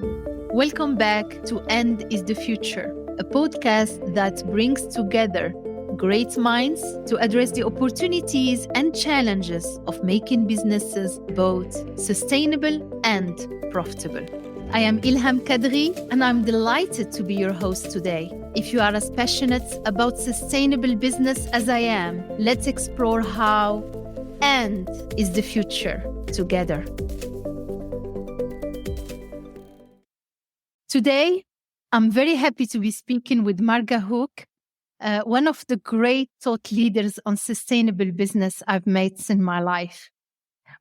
Welcome back to End is the Future, a podcast that brings together great minds to address the opportunities and challenges of making businesses both sustainable and profitable. I am Ilham Kadri, and I'm delighted to be your host today. If you are as passionate about sustainable business as I am, let's explore how End is the Future together. Today, I'm very happy to be speaking with Marga Hoek, one of the great thought leaders on sustainable business I've met in my life.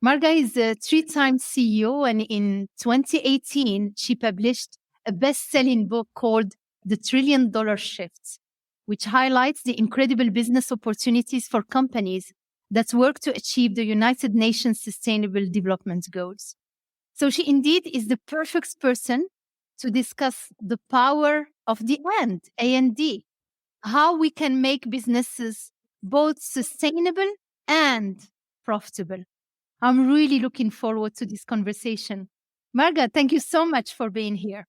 Marga is a 3-time CEO, and in 2018, she published a best-selling book called The $1 Trillion Shift, which highlights the incredible business opportunities for companies that work to achieve the United Nations Sustainable Development Goals. So she indeed is the perfect person to discuss the power of the end, A&D, how we can make businesses both sustainable and profitable. I'm really looking forward to this conversation. Marga, thank you so much for being here.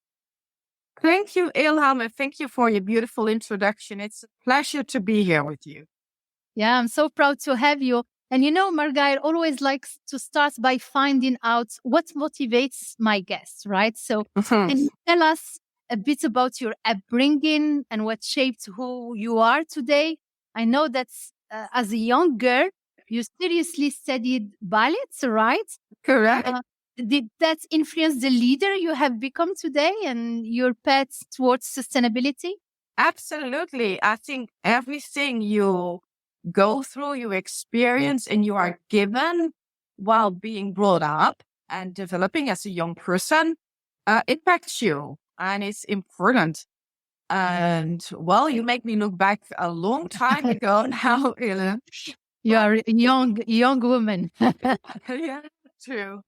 Thank you, Ilham, and thank you for your beautiful introduction. It's a pleasure to be here with you. Yeah, I'm so proud to have you. And you know, Marga, I always like to start by finding out what motivates my guests, right? So can you tell us a bit about your upbringing and what shaped who you are today? I know that as a young girl, you seriously studied ballet, right? Correct. Did that influence the leader you have become today and your path towards sustainability? Absolutely. I think everything you go through, you experience, and you are given while being brought up and developing as a young person impacts you, and it's important. And well, you make me look back a long time ago now, Ilham. You are a young woman. Yeah, true.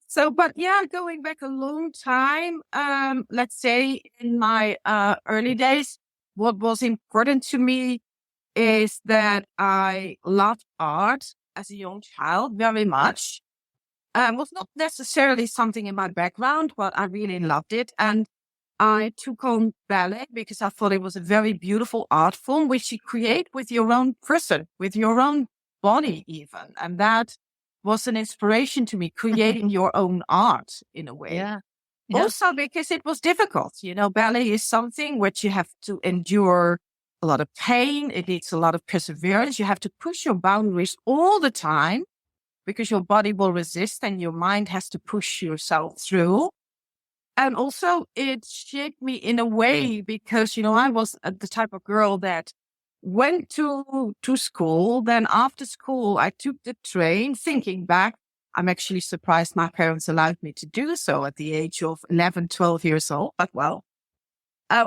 So, but yeah, going back a long time, let's say in my early days, what was important to me is that I loved art as a young child very much. Was not necessarily something in my background, but I really loved it. And I took on ballet because I thought it was a very beautiful art form, which you create with your own person, with your own body even. And that was an inspiration to me, creating your own art in a way. Yeah. Also because it was difficult. You know, ballet is something which you have to endure a lot of pain. It needs a lot of perseverance. You have to push your boundaries all the time because your body will resist and your mind has to push yourself through. And also it shaped me in a way because, you know, I was the type of girl that went to school. Then after school, I took the train. Thinking back, I'm actually surprised my parents allowed me to do so at the age of 11, 12 years old. But well,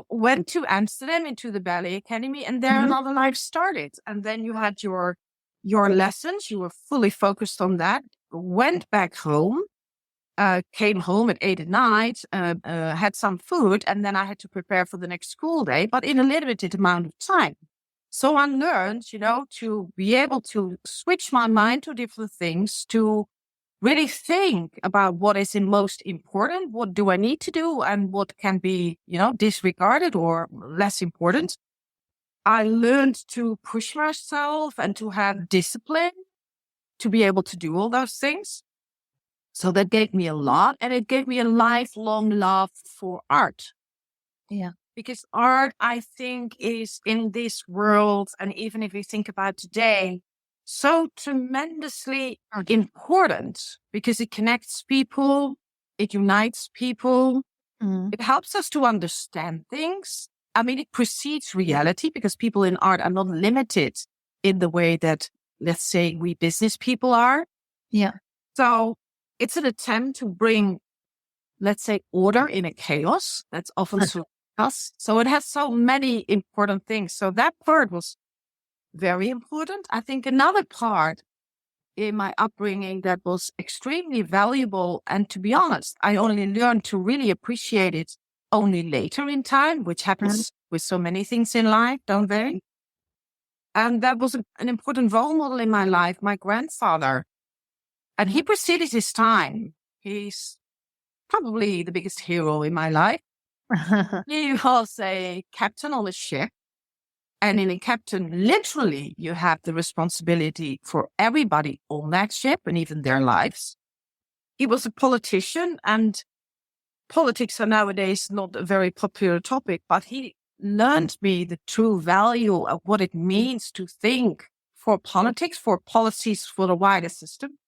went to Amsterdam into the ballet academy, and there another life started. And then you had your lessons. You were fully focused on that. Went back home, came home at 8 at night, had some food, and then I had to prepare for the next school day, but in a limited amount of time. So I learned, you know, to be able to switch my mind to different things, to really think about what is most important, what do I need to do, and what can be, you know, disregarded or less important. I learned to push myself and to have discipline to be able to do all those things. So that gave me a lot, and it gave me a lifelong love for art. Yeah. Because art, I think, is in this world, and even if you think about today, so tremendously important because it connects people, it unites people, it helps us to understand things. I mean, it precedes reality because people in art are not limited in the way that, let's say, we business people are. Yeah. So it's an attempt to bring, let's say, order in a chaos that's often so us. So it has so many important things. So that part was very important. I think another part in my upbringing that was extremely valuable, and to be honest, I only learned to really appreciate it only later in time, which happens with so many things in life, don't they? And that was an important role model in my life, my grandfather. And he preceded his time. He's probably the biggest hero in my life. He was a captain on a ship. And in a captain, literally, you have the responsibility for everybody on that ship and even their lives. He was a politician, and politics are nowadays not a very popular topic, but he learned me the true value of what it means to think for politics, for policies, for the wider system.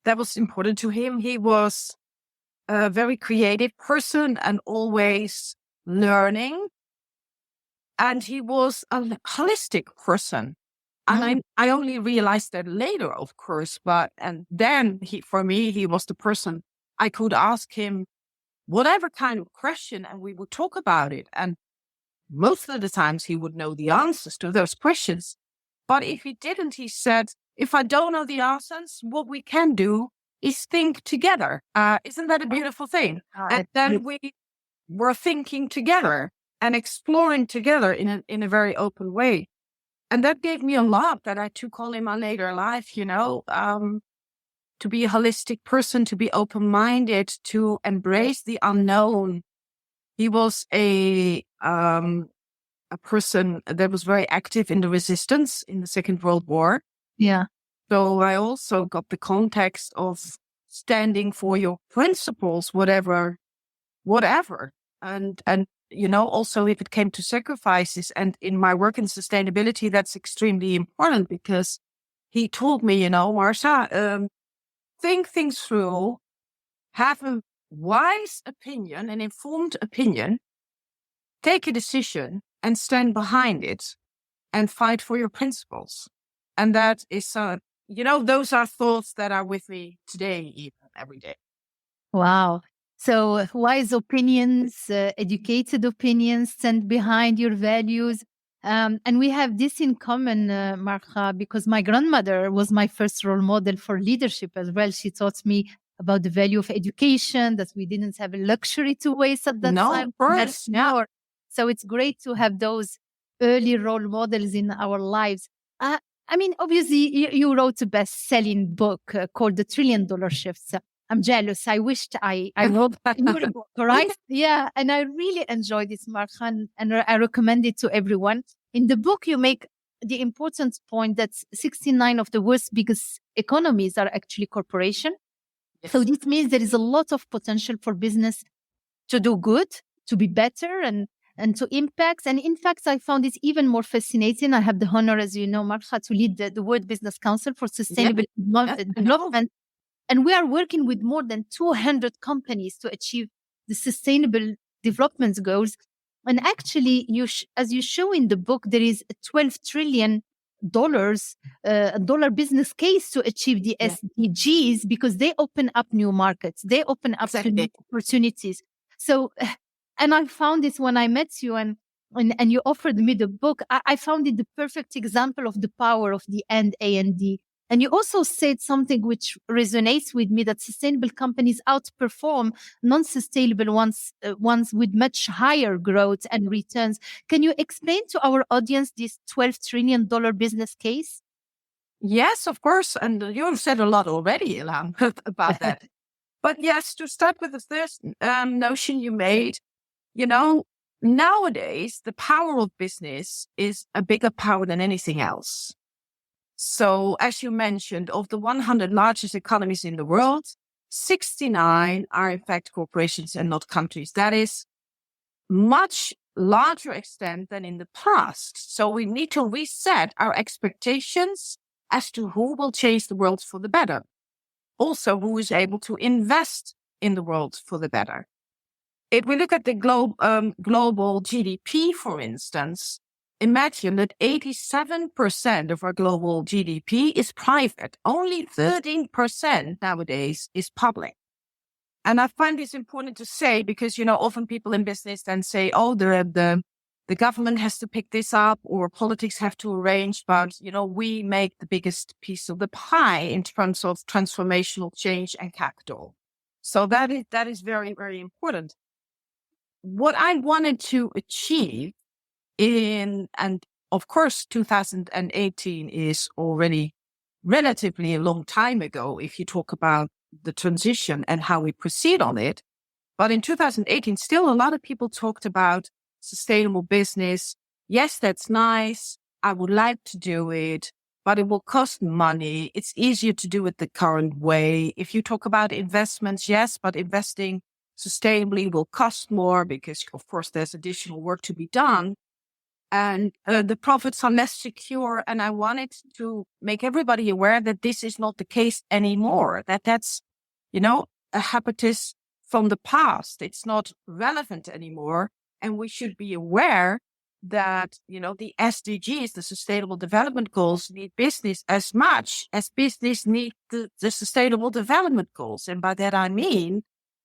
That was important to him. He was a very creative person and always learning. And he was a holistic person. And I only realized that later, of course, and then for me, he was the person I could ask him whatever kind of question and we would talk about it. And most of the times he would know the answers to those questions. But if he didn't, he said, if I don't know the answers, what we can do is think together. Isn't that a beautiful thing? And then we were thinking together and exploring together in a very open way. And that gave me a lot that I took on in my later life, to be a holistic person, to be open-minded, to embrace the unknown. He was a person that was very active in the resistance in the Second World War. Yeah. So I also got the context of standing for your principles, whatever. And also if it came to sacrifices, and in my work in sustainability, that's extremely important because he told me, Marsha, think things through, have a wise opinion, an informed opinion, take a decision and stand behind it and fight for your principles. And that is, those are thoughts that are with me today, even every day. Wow. So wise opinions, educated opinions, stand behind your values. And we have this in common, Marga, because my grandmother was my first role model for leadership as well. She taught me about the value of education, that we didn't have a luxury to waste at that time. Of course. Yeah. So it's great to have those early role models in our lives. Obviously, you wrote a best-selling book called The $1 Trillion Shifts. I'm jealous. I wished I wrote your book, right? Yeah. And I really enjoyed it, Marga, and I recommend it to everyone. In the book, you make the important point that 69 of the world's biggest economies are actually corporations. Yes. So this means there is a lot of potential for business to do good, to be better, and to impact. And in fact, I found it even more fascinating. I have the honor, as you know, Marga, to lead the World Business Council for Sustainable Development. And we are working with more than 200 companies to achieve the sustainable development goals. And actually, as you show in the book, there is a $12 trillion dollar business case to achieve the SDGs, because they open up new markets. They open up new opportunities. So, and I found this when I met you and you offered me the book. I found it the perfect example of the power of the A&D. And you also said something which resonates with me, that sustainable companies outperform non-sustainable ones with much higher growth and returns. Can you explain to our audience this $12 trillion business case? Yes, of course. And you have said a lot already, Ilham, about that. But yes, to start with the first notion you made, nowadays, the power of business is a bigger power than anything else. So, as you mentioned, of the 100 largest economies in the world, 69 are in fact corporations and not countries. That is much larger extent than in the past. So we need to reset our expectations as to who will change the world for the better. Also, who is able to invest in the world for the better. If we look at the global GDP, for instance, imagine that 87% of our global GDP is private. Only 13% nowadays is public. And I find this important to say because, often people in business then say, oh, the government has to pick this up or politics have to arrange. But, we make the biggest piece of the pie in terms of transformational change and capital. So that is very, very important. What I wanted to achieve and of course, 2018 is already relatively a long time ago if you talk about the transition and how we proceed on it. But in 2018, still a lot of people talked about sustainable business. Yes, that's nice. I would like to do it, but it will cost money. It's easier to do it the current way. If you talk about investments, yes, but investing sustainably will cost more because, of course, there's additional work to be done. And the profits are less secure. And I wanted to make everybody aware that this is not the case anymore, that's, a habitus from the past. It's not relevant anymore. And we should be aware that, the SDGs, the Sustainable Development Goals, need business as much as business need the Sustainable Development Goals. And by that, I mean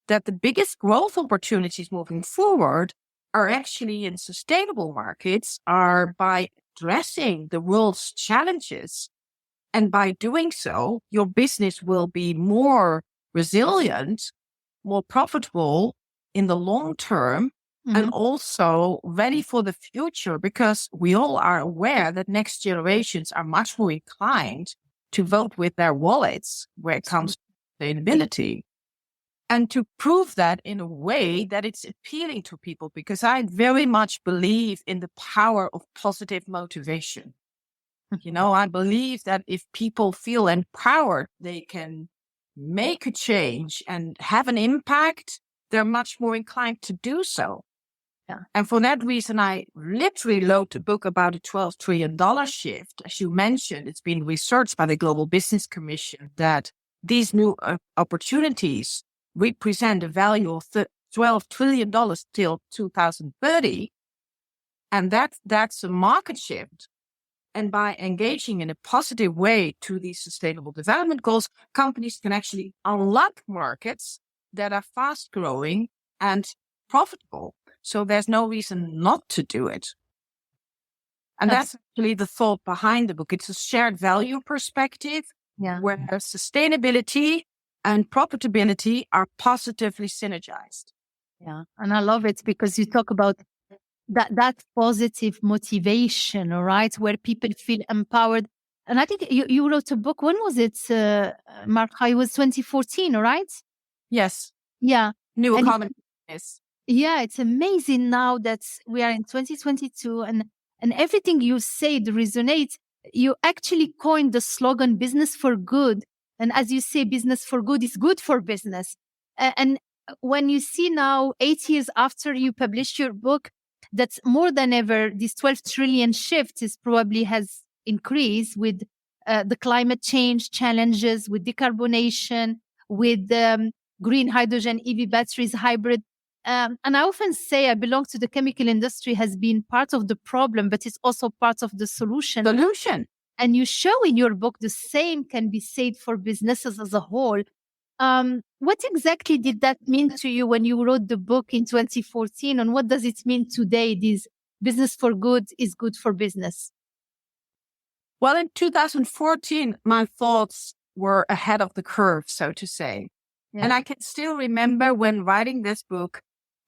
that the biggest growth opportunities moving forward are actually in sustainable markets, are by addressing the world's challenges. And by doing so, your business will be more resilient, more profitable in the long term, and also ready for the future, because we all are aware that next generations are much more inclined to vote with their wallets where it comes to sustainability. And to prove that in a way that it's appealing to people, because I very much believe in the power of positive motivation. I believe that if people feel empowered, they can make a change and have an impact, they're much more inclined to do so. Yeah. And for that reason, I literally wrote a book about a $12 trillion shift. As you mentioned, it's been researched by the Global Business Commission that these new opportunities represent a value of $12 trillion till 2030. And that's a market shift. And by engaging in a positive way to these sustainable development goals, companies can actually unlock markets that are fast growing and profitable. So there's no reason not to do it. And that's actually the thought behind the book. It's a shared value perspective where sustainability and profitability are positively synergized. Yeah. And I love it because you talk about that positive motivation, all right, where people feel empowered. And I think you wrote a book. When was it, Marga? It was 2014, all right? Yes. Yeah. New economy. Yes. Yeah, it's amazing now that we are in 2022 and everything you said resonates. You actually coined the slogan business for good. And as you say, business for good is good for business. And when you see now, 8 years after you published your book, that's more than ever, this 12 trillion shift is probably has increased with the climate change challenges, with decarbonation, with green hydrogen, EV batteries, hybrid. And I often say I belong to the chemical industry has been part of the problem, but it's also part of the solution. And you show in your book the same can be said for businesses as a whole. What exactly did that mean to you when you wrote the book in 2014? And what does it mean today, this business for good is good for business? Well, in 2014, my thoughts were ahead of the curve, so to say. Yeah. And I can still remember when writing this book,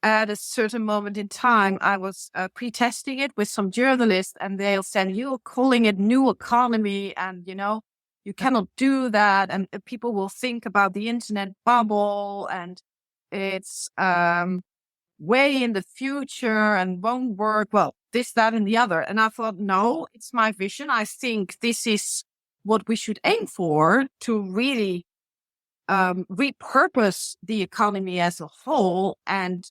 at a certain moment in time, I was pre-testing it with some journalists, and they'll say, you're calling it new economy, and, you cannot do that. And people will think about the internet bubble, and it's way in the future and won't work. Well, this, that, and the other. And I thought, no, it's my vision. I think this is what we should aim for, to really repurpose the economy as a whole, and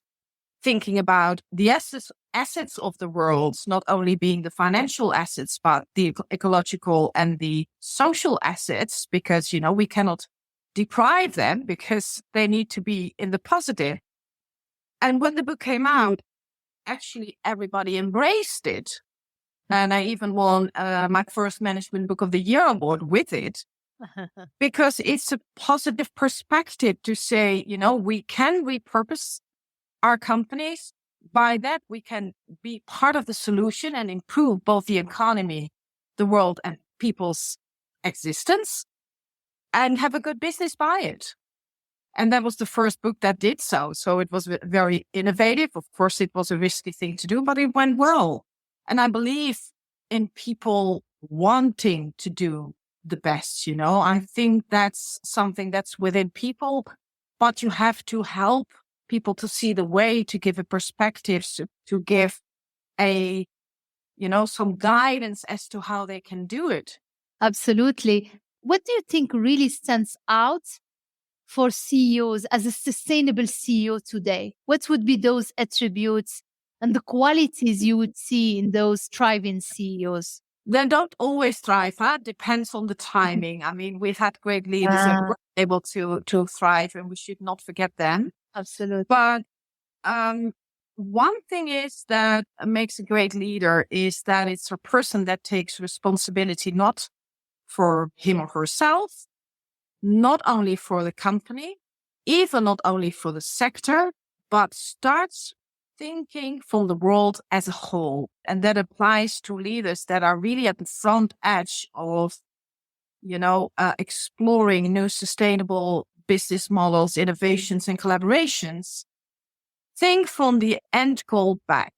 thinking about the assets of the world, not only being the financial assets, but the ecological and the social assets, because, we cannot deprive them because they need to be in the positive. And when the book came out, actually everybody embraced it. And I even won my first Management Book of the Year award with it. Because it's a positive perspective to say, we can repurpose our companies. By that, we can be part of the solution and improve both the economy, the world, and people's existence, and have a good business by it. And that was the first book that did so. So it was very innovative. Of course, it was a risky thing to do, but it went well. And I believe in people wanting to do the best, I think that's something that's within people, but you have to help people to see the way, to give a perspective, to give some guidance as to how they can do it. Absolutely. What do you think really stands out for CEOs as a sustainable CEO today? What would be those attributes and the qualities you would see in those thriving CEOs? They don't always thrive. It depends on the timing. I mean, we've had great leaders that were able to thrive, and we should not forget them. Absolutely. But one thing is that makes a great leader is that it's a person that takes responsibility not for him or herself, not only for the company, even not only for the sector, but starts thinking from the world as a whole. And that applies to leaders that are really at the front edge of, exploring new sustainable business models, innovations, and collaborations. Think from the end goal back.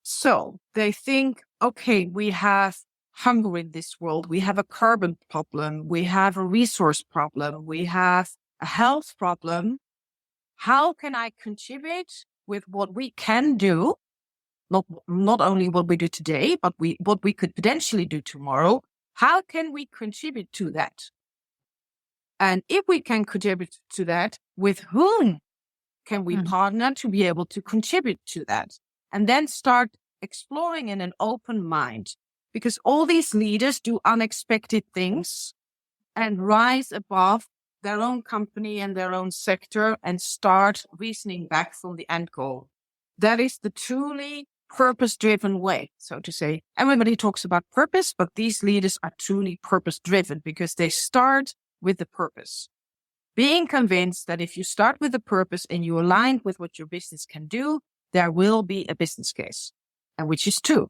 So they think, okay, we have hunger in this world. We have a carbon problem. We have a resource problem. We have a health problem. How can I contribute with what we can do? Not only what we do today, but what we could potentially do tomorrow. How can we contribute to that? And if we can contribute to that, with whom can we partner to be able to contribute to that? And then start exploring in an open mind, because all these leaders do unexpected things and rise above their own company and their own sector and start reasoning back from the end goal. That is the truly purpose-driven way, so to say. Everybody talks about purpose, but these leaders are truly purpose-driven because they start with the purpose. Being convinced that if you start with the purpose and you align with what your business can do, there will be a business case, and which is true.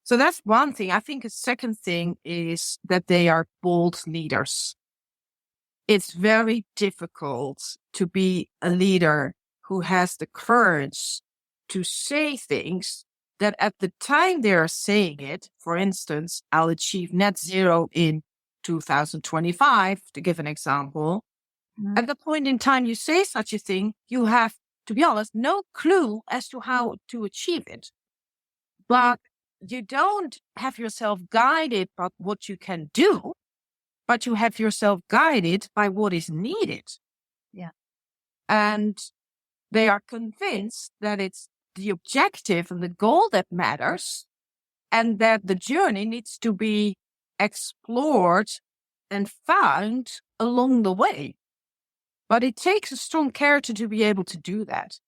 So that's one thing. I think a second thing is that they are bold leaders. It's very difficult to be a leader who has the courage to say things that at the time they are saying it, for instance, I'll achieve net zero in 2025, to give an example. At the point in time you say such a thing, you have, to be honest, no clue as to how to achieve it. But you don't have yourself guided by what you can do, but you have yourself guided by what is needed. Yeah. And they are convinced that it's the objective and the goal that matters, and that the journey needs to be explored and found along the way. But it takes a strong character to be able to do that,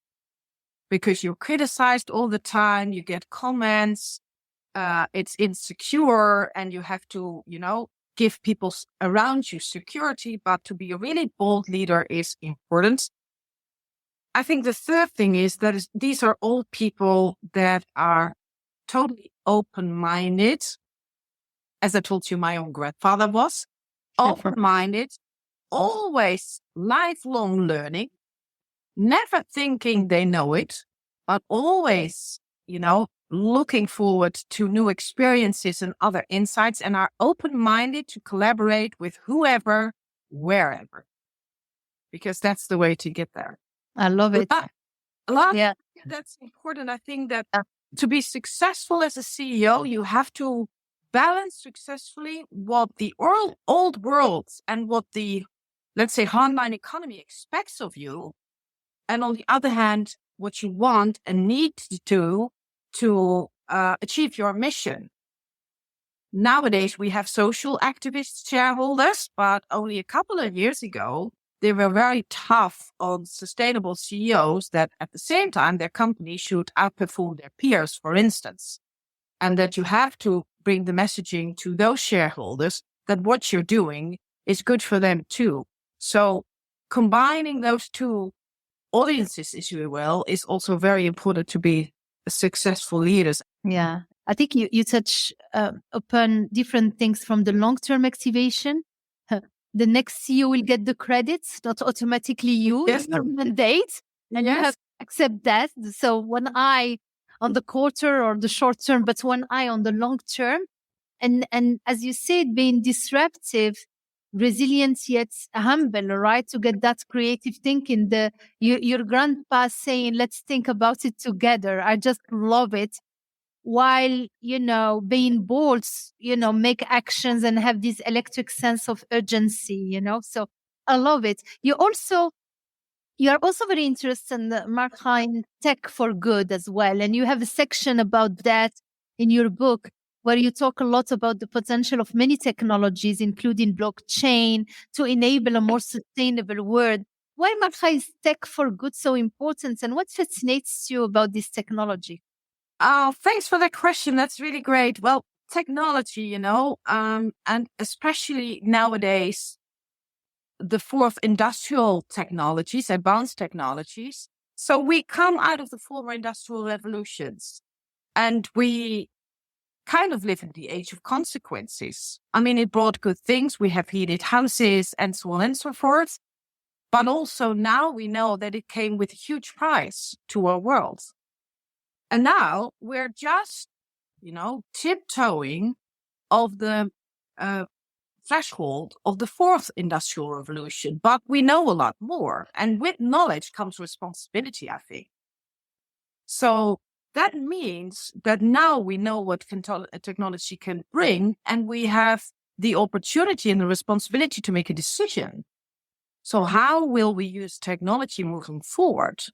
because you're criticized all the time, you get comments, it's insecure, and you have to, give people around you security. But to be a really bold leader is important. I think the third thing is that these are all people that are totally open-minded. As I told you, my own grandfather was open-minded, always lifelong learning, never thinking they know it, but always, looking forward to new experiences and other insights, and are open-minded to collaborate with whoever, wherever, because that's the way to get there. I love it. Yeah, that's important. I think that to be successful as a CEO, you have to balance successfully what the old world and what the, let's say, online economy expects of you. And on the other hand, what you want and need to do to achieve your mission. Nowadays, we have social activist shareholders, but only a couple of years ago, they were very tough on sustainable CEOs that at the same time, their company should outperform their peers, for instance. And that you have to bring the messaging to those shareholders that what you're doing is good for them too. So combining those two audiences, if you will, is also very important to be successful leaders. Yeah. I think you touch upon different things from the long-term activation. The next CEO will get the credits, not automatically you. Yes. Your mandate, and you have to accept that. So one eye on the quarter or the short term, but one eye on the long term. And as you said, being disruptive, resilient yet humble, right? To get that creative thinking. Your grandpa saying, "Let's think about it together." I just love it. While being bold, make actions and have this electric sense of urgency. So I love it. You are also very interested in Marga, in tech for good as well. And you have a section about that in your book where you talk a lot about the potential of many technologies, including blockchain, to enable a more sustainable world. Why, Marga, is tech for good so important? And what fascinates you about this technology? Oh, thanks for that question. That's really great. Well, technology, and especially nowadays, the fourth industrial technologies, advanced technologies. So we come out of the former industrial revolutions and we kind of live in the age of consequences. I mean, it brought good things. We have heated houses and so on and so forth. But also now we know that it came with a huge price to our world. And now we're just, tiptoeing of the threshold of the fourth industrial revolution. But we know a lot more. And with knowledge comes responsibility, I think. So that means that now we know what technology can bring, and we have the opportunity and the responsibility to make a decision. So how will we use technology moving forward?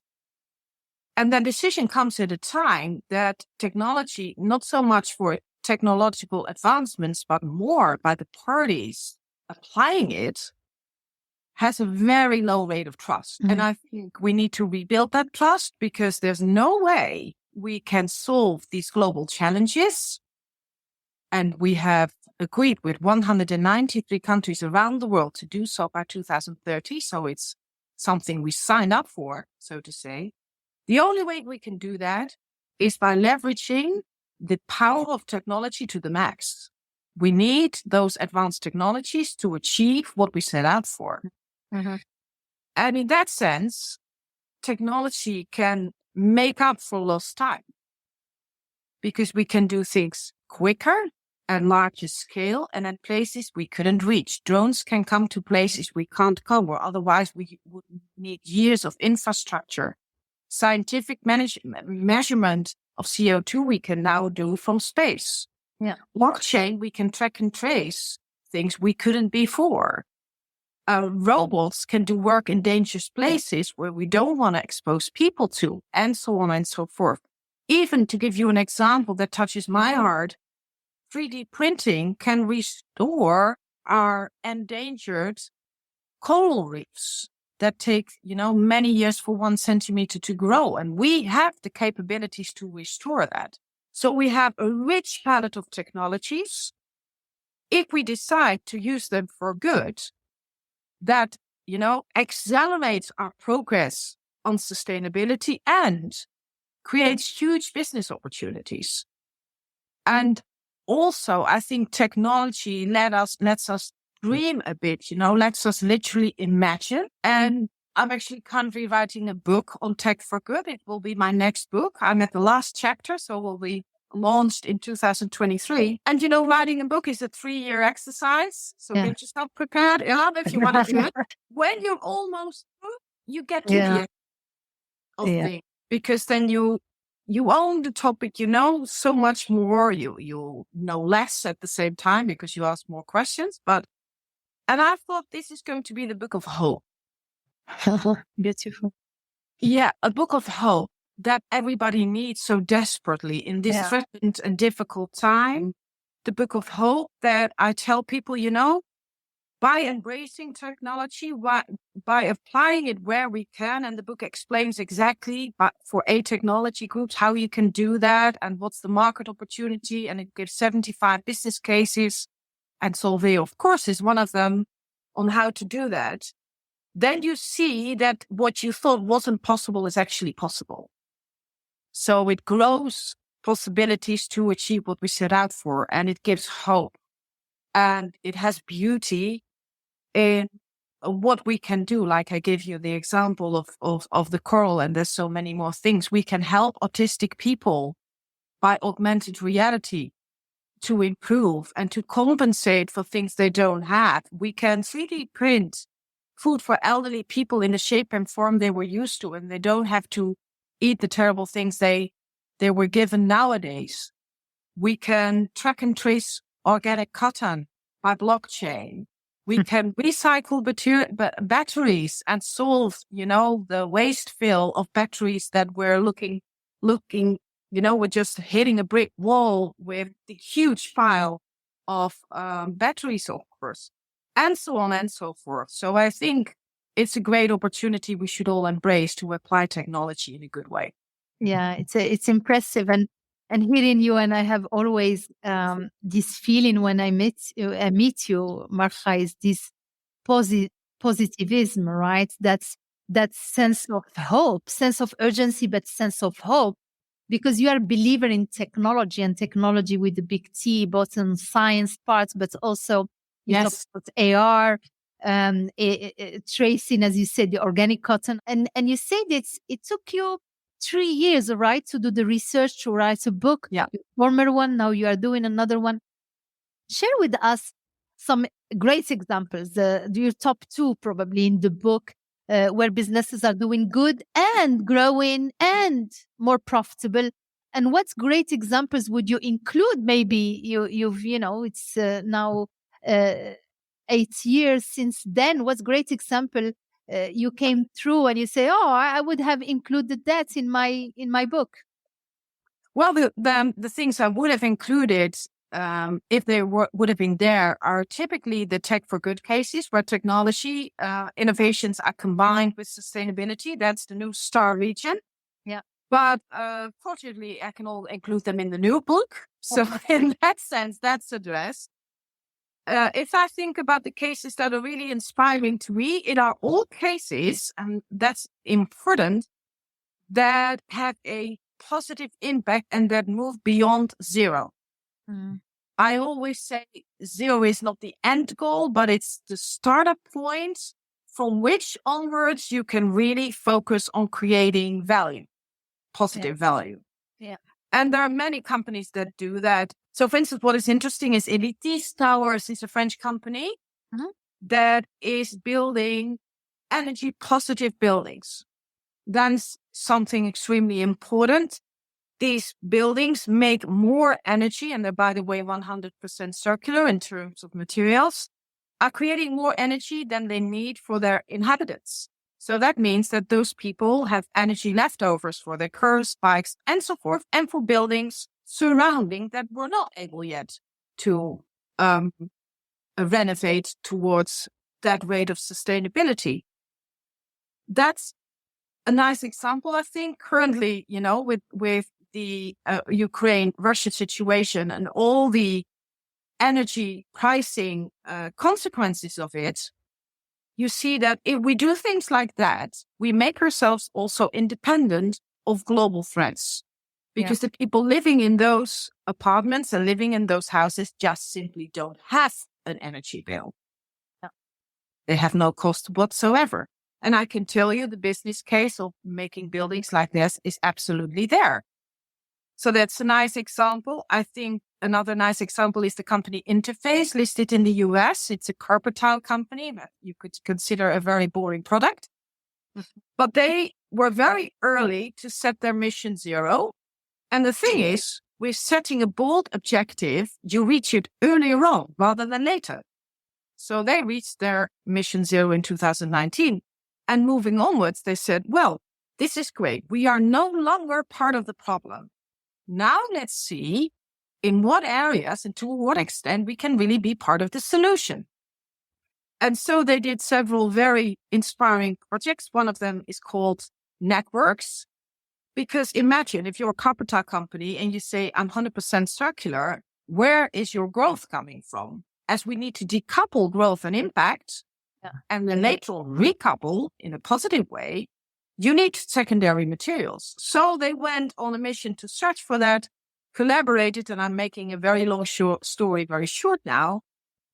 And that decision comes at a time that technology, not so much for technological advancements, but more by the parties applying it, has a very low rate of trust. Mm-hmm. And I think we need to rebuild that trust, because there's no way we can solve these global challenges. And we have agreed with 193 countries around the world to do so by 2030. So it's something we signed up for, so to say. The only way we can do that is by leveraging the power of technology to the max. We need those advanced technologies to achieve what we set out for. Mm-hmm. And in that sense, technology can make up for lost time, because we can do things quicker at larger scale and at places we couldn't reach. Drones can come to places we can't cover. Otherwise, we would need years of infrastructure. Scientific measurement of CO2 we can now do from space. Yeah. Blockchain, we can track and trace things we couldn't before. Robots can do work in dangerous places where we don't want to expose people to, and so on and so forth. Even to give you an example that touches my heart, 3D printing can restore our endangered coral reefs that take, many years for 1 centimeter to grow. And we have the capabilities to restore that. So we have a rich palette of technologies. If we decide to use them for good, that, accelerates our progress on sustainability and creates huge business opportunities. And also, I think technology lets us dream a bit, lets us literally imagine. And I'm actually currently writing a book on tech for good. It will be my next book. I'm at the last chapter, so it will be launched in 2023. And, writing a book is a 3-year exercise. So get yourself prepared, Ilham, if you want to do it. When you're almost through, you get to the end of things, because then you own the topic, so much more. You know less at the same time because you ask more questions. And I thought this is going to be the book of hope. Beautiful. Yeah, a book of hope that everybody needs so desperately in this threatened and difficult time. The book of hope that I tell people, by embracing technology, by applying it where we can. And the book explains exactly, but for technology groups, how you can do that and what's the market opportunity. And it gives 75 business cases. And Solvay, of course, is one of them on how to do that. Then you see that what you thought wasn't possible is actually possible. So it grows possibilities to achieve what we set out for, and it gives hope. And it has beauty in what we can do. Like I gave you the example of the coral, and there's so many more things. We can help autistic people by augmented reality. to improve and to compensate for things they don't have. We can 3D print food for elderly people in the shape and form they were used to, and they don't have to eat the terrible things they were given nowadays. We can track and trace organic cotton by blockchain. We can recycle batteries and solve, the waste fill of batteries that we're looking, we're just hitting a brick wall with the huge pile of batteries, of course, and so on and so forth. So I think it's a great opportunity we should all embrace to apply technology in a good way. Yeah, it's impressive, and hearing you, and I have always this feeling when I meet you, Marga, is this positivism, right? That sense of hope, sense of urgency, but sense of hope, because you are a believer in technology, and technology with the big T, both in science parts, but also you talk about AR, tracing, as you said, the organic cotton, and you said it took you 3 years, right, to do the research, to write a book. Yeah. Your former one, now you are doing another one. Share with us some great examples, your top 2 probably in the book, where businesses are doing good and growing and more profitable. And what great examples would you include? Maybe it's now 8 years since then. What great example you came through and you say, oh, I would have included that in my book? Well, the things I would have included, if they would have been there, are typically the tech for good cases where technology innovations are combined with sustainability. That's the new star region. Yeah. But fortunately, I can all include them in the new book. So in that sense, that's addressed. If I think about the cases that are really inspiring to me, it are all cases, and that's important, that have a positive impact and that move beyond zero. I always say zero is not the end goal, but it's the startup point from which onwards you can really focus on creating value, positive value. Yeah. And there are many companies that do that. So, for instance, what is interesting is Elitist Towers is a French company that is building energy positive buildings. That's something extremely important. These buildings make more energy, and they're, by the way, 100% circular in terms of materials, are creating more energy than they need for their inhabitants. So that means that those people have energy leftovers for their cars, bikes, and so forth, and for buildings surrounding that were not able yet to renovate towards that rate of sustainability. That's a nice example, I think. Currently, with the Ukraine-Russia situation and all the energy pricing consequences of it, you see that if we do things like that, we make ourselves also independent of global threats. Because the people living in those apartments and living in those houses just simply don't have an energy bill. Yeah. They have no cost whatsoever. And I can tell you the business case of making buildings like this is absolutely there. So that's a nice example. I think another nice example is the company Interface, listed in the US. It's a carpet tile company that you could consider a very boring product. But they were very early to set their mission zero. And the thing is, with setting a bold objective, you reach it earlier on rather than later. So they reached their mission zero in 2019. And moving onwards, they said, well, this is great. We are no longer part of the problem. Now let's see in what areas and to what extent we can really be part of the solution. And so they did several very inspiring projects. One of them is called Networks. Because imagine if you're a carpet tile company and you say, I'm 100% circular, where is your growth coming from? As we need to decouple growth and impact, and then later on recouple in a positive way, you need secondary materials. So they went on a mission to search for that, collaborated, and I'm making a very long story very short now,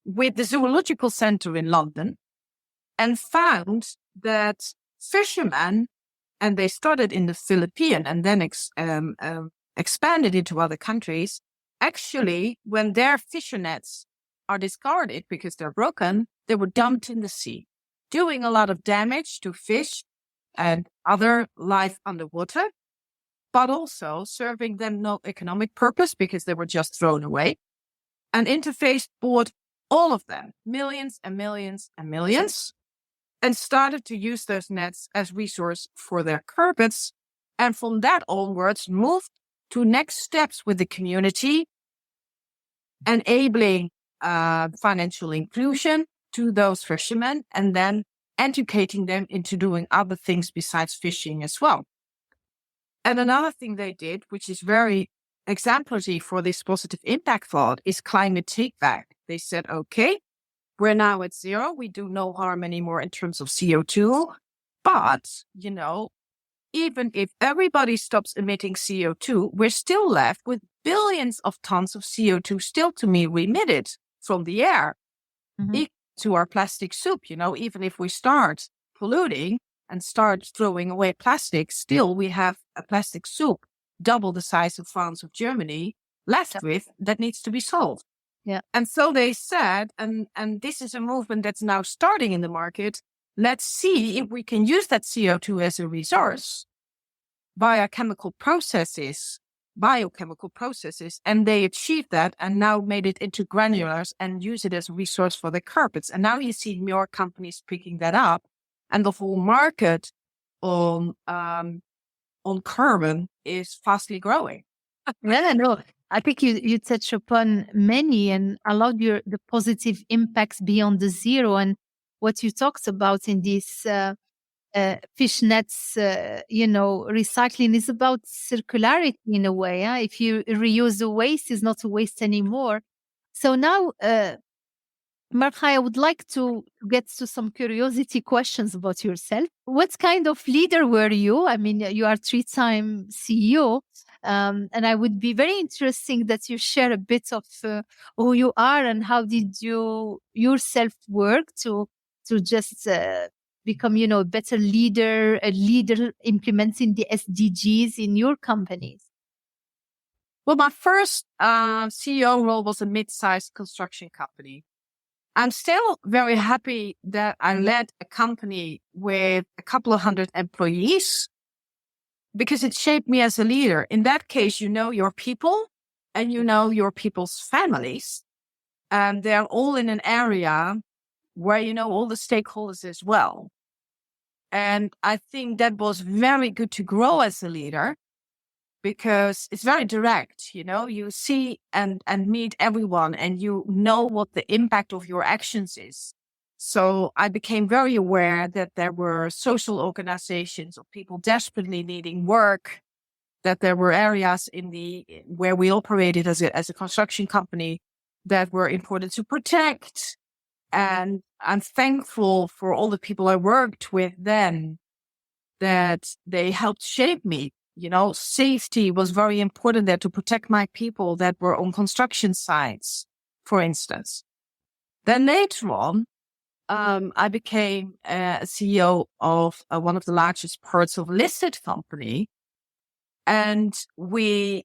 with the Zoological Center in London, and found that fishermen, and they started in the Philippines and then expanded into other countries, actually, when their fishing nets are discarded because they're broken, they were dumped in the sea, doing a lot of damage to fish and other life underwater, but also serving them no economic purpose because they were just thrown away. And Interface bought all of them, millions and millions and millions, and started to use those nets as resource for their carpets. And from that onwards, moved to next steps with the community, enabling financial inclusion to those fishermen, and then educating them into doing other things besides fishing as well. And another thing they did, which is very exemplary for this positive impact thought, is climate take back. They said, okay, we're now at zero. We do no harm anymore in terms of CO2. But, even if everybody stops emitting CO2, we're still left with billions of tons of CO2 still to be emitted from the air. Equal to our plastic soup, even if we start polluting and start throwing away plastic, still we have a plastic soup double the size of France or Germany left with that needs to be solved. Yeah. And so they said, and this is a movement that's now starting in the market, let's see if we can use that CO2 as a resource via biochemical processes. And they achieved that and now made it into granulars and use it as a resource for the carpets. And now you see more companies picking that up, and the whole market on carbon is fastly growing. Yeah, no, I think you touch upon many and allowed the positive impacts beyond the zero. And what you talked about in these fish nets, recycling is about circularity in a way. If you reuse the waste, it's not a waste anymore. So now, Marga, I would like to get to some curiosity questions about yourself. What kind of leader were you? I mean, you are 3-time CEO. And I would be very interesting that you share a bit of who you are and how did you yourself work to just become, a better leader, a leader implementing the SDGs in your companies. Well, my first CEO role was a mid-sized construction company. I'm still very happy that I led a company with a couple of hundred employees because it shaped me as a leader. In that case, you know your people and you know your people's families. And they're all in an area where you know all the stakeholders as well. And I think that was very good to grow as a leader because it's very direct, you see and meet everyone and you know what the impact of your actions is. So I became very aware that there were social organizations of people desperately needing work, that there were areas where we operated as a construction company that were important to protect. And I'm thankful for all the people I worked with then that they helped shape me. Safety was very important there to protect my people that were on construction sites, for instance. Then later on, I became a CEO of one of the largest parts of a listed company. And we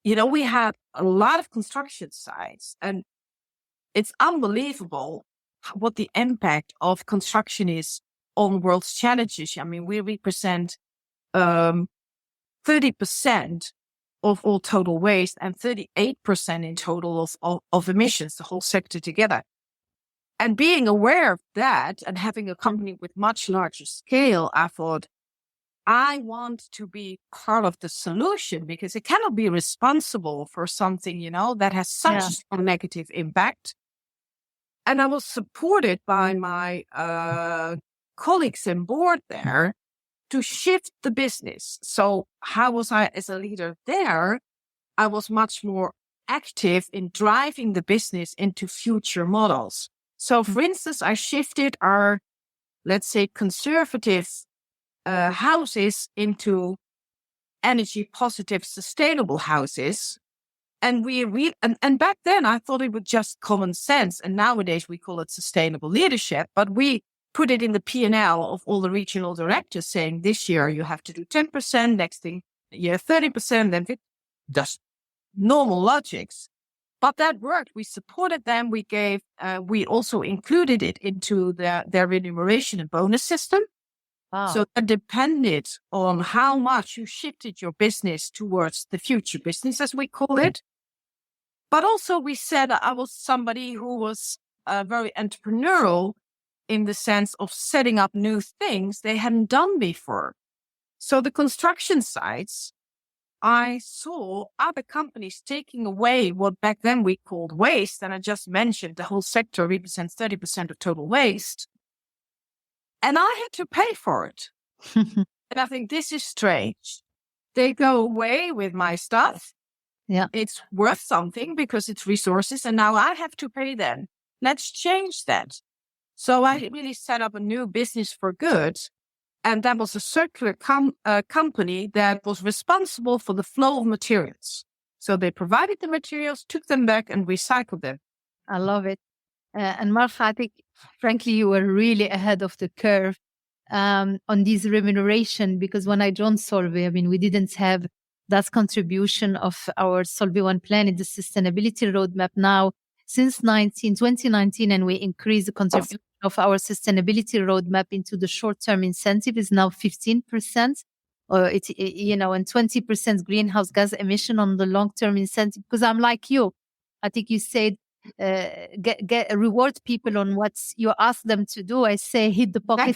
had a lot of construction sites, and it's unbelievable what the impact of construction is on world's challenges. I mean, we represent 30% of all total waste and 38% in total of emissions, the whole sector together. And being aware of that and having a company with much larger scale, I thought, I want to be part of the solution because it cannot be responsible for something, that has such a negative impact. And I was supported by my colleagues and board there to shift the business. So how was I as a leader there? I was much more active in driving the business into future models. So for instance, I shifted our, let's say, conservative houses into energy positive, sustainable houses. And and back then I thought it was just common sense. And nowadays we call it sustainable leadership, but we put it in the P&L of all the regional directors saying this year you have to do 10%, next year 30%, then normal logics. But that worked. We supported them. We also included it into their remuneration and bonus system. Wow. So that depended on how much you shifted your business towards the future business, as we call it. But also we said I was somebody who was very entrepreneurial in the sense of setting up new things they hadn't done before. So the construction sites, I saw other companies taking away what back then we called waste. And I just mentioned the whole sector represents 30% of total waste. And I had to pay for it. And I think this is strange. They go away with my stuff. Yeah. It's worth something because it's resources. And now I have to pay them. Let's change that. So I really set up a new business for good. And that was a circular company that was responsible for the flow of materials. So they provided the materials, took them back, and recycled them. I love it. And Marga, I think, frankly, you were really ahead of the curve on this remuneration, because when I joined Solvay, I mean, we didn't have that contribution of our Solvay One plan in the sustainability roadmap now since 2019, and we increased the contribution of our sustainability roadmap into the short-term incentive is now 15%, or and 20% greenhouse gas emission on the long-term incentive. Because I'm like you, I think you said reward people on what you ask them to do. I say hit the pocket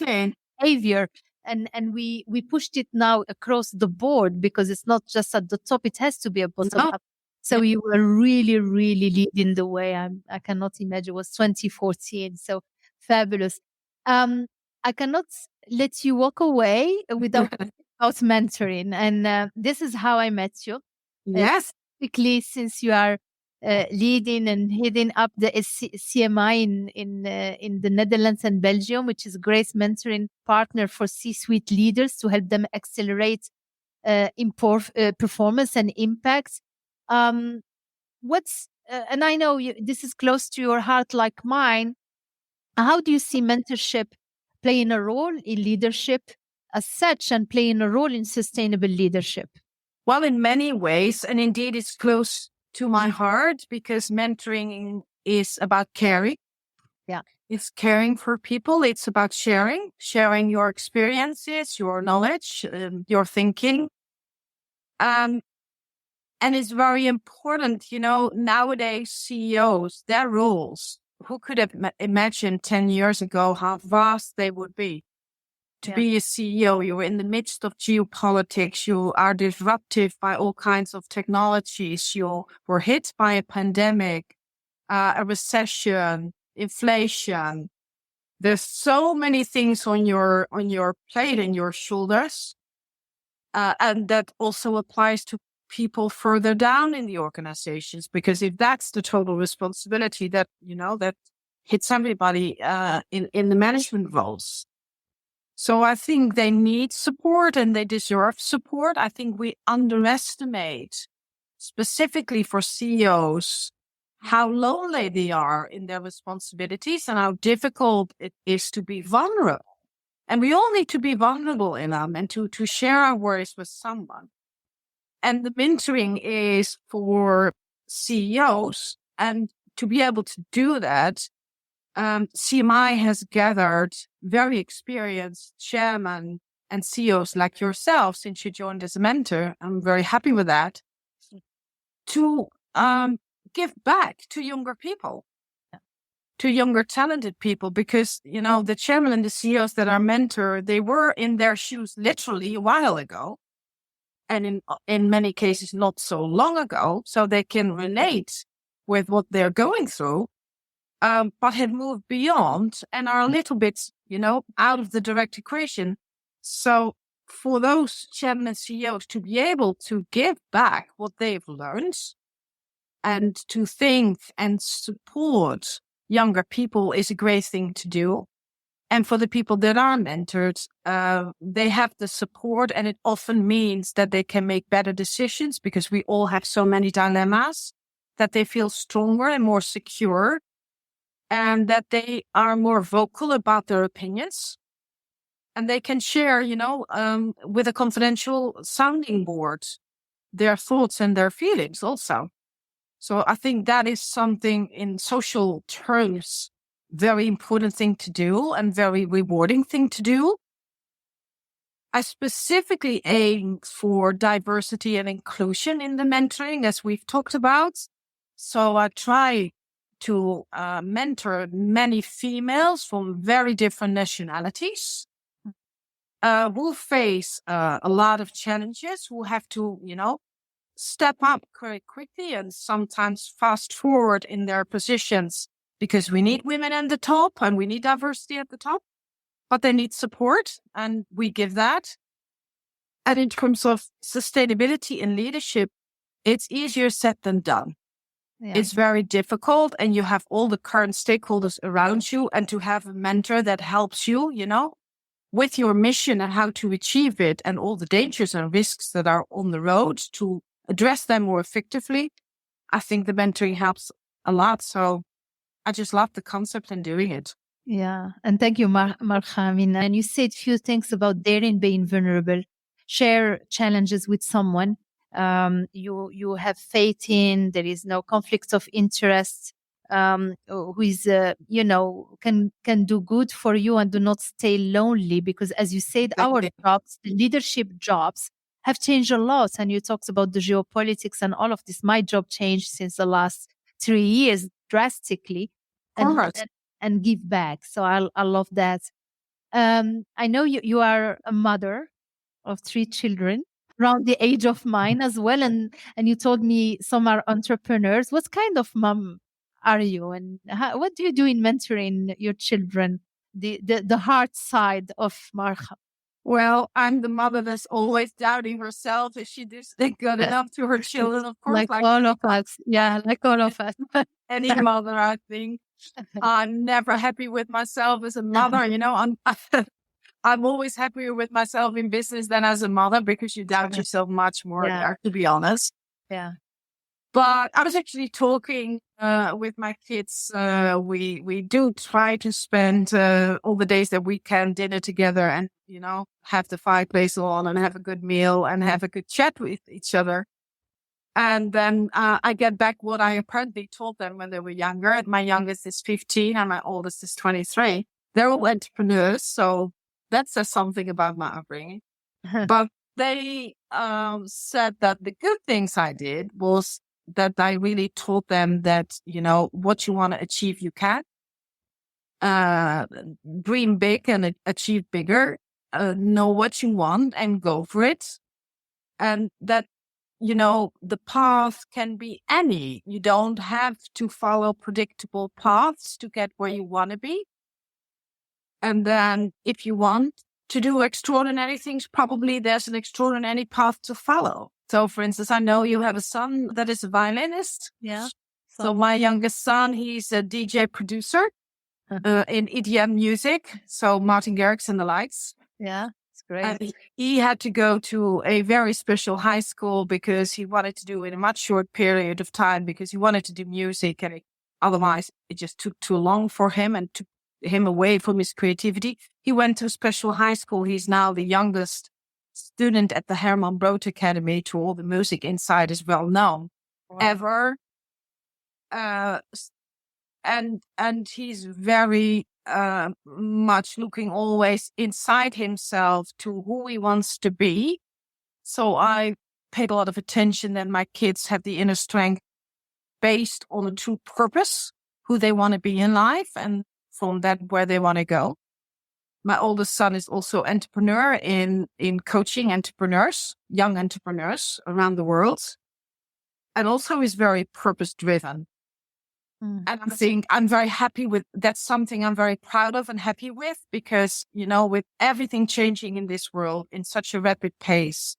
behavior, and we pushed it now across the board, because it's not just at the top; it has to be a bottom up. So you were really, really leading the way. I cannot imagine. It was 2014. So fabulous. I cannot let you walk away without about mentoring. And this is how I met you. Yes. Specifically, since you are leading and heading up the CMI in the Netherlands and Belgium, which is a great mentoring partner for C-suite leaders to help them accelerate performance and impact. And I know this is close to your heart like mine. How do you see mentorship playing a role in leadership as such, and playing a role in sustainable leadership? Well, in many ways, and indeed it's close to my heart, because mentoring is about caring. Yeah. It's caring for people. It's about sharing your experiences, your knowledge, your thinking. And it's very important, nowadays CEOs, their roles, who could have imagined 10 years ago how vast they would be? To be a CEO, you're in the midst of geopolitics, you are disrupted by all kinds of technologies, you were hit by a pandemic, a recession, inflation. There's so many things on your plate and your shoulders. And that also applies to people further down in the organizations, because if that's the total responsibility that hits everybody in the management roles. So I think they need support and they deserve support. I think we underestimate, specifically for CEOs, how lonely they are in their responsibilities and how difficult it is to be vulnerable. And we all need to be vulnerable in them and to share our worries with someone. And the mentoring is for CEOs. And to be able to do that, CMI has gathered very experienced chairmen and CEOs like yourself since you joined as a mentor. I'm very happy with that. To give back to younger people, to younger talented people, because, the chairman and the CEOs that are mentored, they were in their shoes literally a while ago. And in many cases, not so long ago, so they can relate with what they're going through. But have moved beyond and are a little bit, out of the direct equation. So for those chairmen and CEOs to be able to give back what they've learned and to think and support younger people is a great thing to do. And for the people that are mentored, they have the support, and it often means that they can make better decisions, because we all have so many dilemmas, that they feel stronger and more secure, and that they are more vocal about their opinions, and they can share, with a confidential sounding board their thoughts and their feelings also. So I think that is something in social terms, very important thing to do and very rewarding thing to do. I specifically aim for diversity and inclusion in the mentoring, as we've talked about. So I try to mentor many females from very different nationalities who face a lot of challenges, who have to, step up very quickly and sometimes fast forward in their positions because we need women at the top and we need diversity at the top, but they need support and we give that. And in terms of sustainability and leadership, it's easier said than done. Yeah. It's very difficult and you have all the current stakeholders around you, and to have a mentor that helps you, with your mission and how to achieve it and all the dangers and risks that are on the road to address them more effectively. I think the mentoring helps a lot. So I just love the concept and doing it. Yeah. And thank you, Marga. I mean, and you said a few things about daring, being vulnerable, share challenges with someone you have faith in. There is no conflict of interest. Who is can do good for you and do not stay lonely, because as you said, our jobs, the leadership jobs, have changed a lot. And you talked about the geopolitics and all of this. My job changed since the last 3 years drastically, and give back. So I love that. I know you are a mother of 3 children around the age of mine as well, and you told me some are entrepreneurs. What kind of mom are you, and what do you do in mentoring your children? The hard side of Marga. Well, I'm the mother that's always doubting herself if she does good enough to her children, of course. Like all of us. Yeah, like all of us. Any mother, I think. I'm never happy with myself as a mother. I'm always happier with myself in business than as a mother, because you doubt yourself much more there, to be honest. Yeah. But I was actually talking with my kids. We do try to spend all the days that we can dinner together and, have the fireplace on and have a good meal and have a good chat with each other. And then I get back what I apparently told them when they were younger. My youngest is 15 and my oldest is 23. They're all entrepreneurs. So that says something about my upbringing. But they said that the good things I did was that I really told them that, what you want to achieve, you can. Dream big and achieve bigger. Know what you want and go for it. And that, the path can be any. You don't have to follow predictable paths to get where you want to be. And then if you want to do extraordinary things, probably there's an extraordinary path to follow. So, for instance, I know you have a son that is a violinist. Yeah. So my youngest son, he's a DJ producer in EDM music. So Martin Garrix and the likes. Yeah, it's great. And he had to go to a very special high school because he wanted to do it in a much short period of time, because he wanted to do music, and otherwise it just took too long for him and took him away from his creativity. He went to a special high school. He's now the youngest student at the Herman Brood Academy. To all the music inside is well known ever. And he's very much looking always inside himself to who he wants to be. So I paid a lot of attention that my kids have the inner strength based on a true purpose, who they want to be in life, and from that where they want to go. My oldest son is also entrepreneur in coaching entrepreneurs, young entrepreneurs around the world, and also is very purpose driven. And I think I'm very happy with, that's something I'm very proud of and happy with, because, with everything changing in this world in such a rapid pace,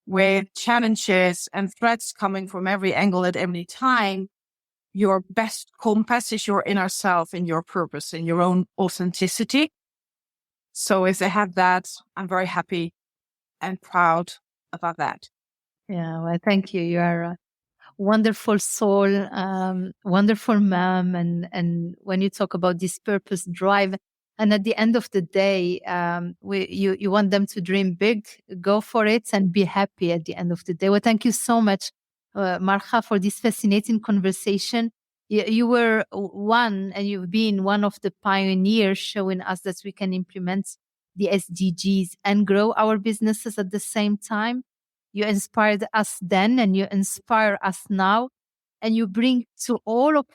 with challenges and threats coming from every angle at every time, your best compass is your inner self and your purpose and your own authenticity. So if they have that, I'm very happy and proud about that. Yeah, well, thank you. You are a wonderful soul, wonderful mom. And when you talk about this purpose drive, And at the end of the day, you want them to dream big, go for it, and be happy at the end of the day. Well, thank you so much, Marga, for this fascinating conversation. You were one, and you've been one of the pioneers showing us that we can implement the SDGs and grow our businesses at the same time. You inspired us then, and you inspire us now, and you bring to all of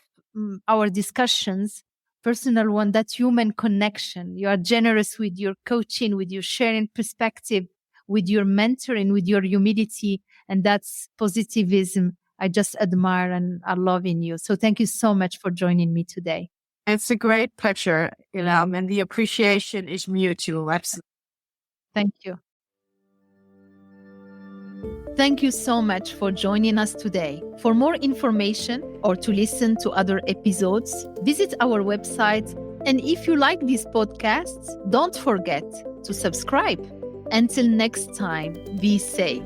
our discussions, personal one, that human connection. You are generous with your coaching, with your sharing perspective, with your mentoring, with your humility, and that's positivism I just admire and I love in you. So thank you so much for joining me today. It's a great pleasure, Ilham, and the appreciation is mutual. Absolutely. Thank you. Thank you so much for joining us today. For more information or to listen to other episodes, visit our website. And if you like these podcasts, don't forget to subscribe. Until next time, be safe.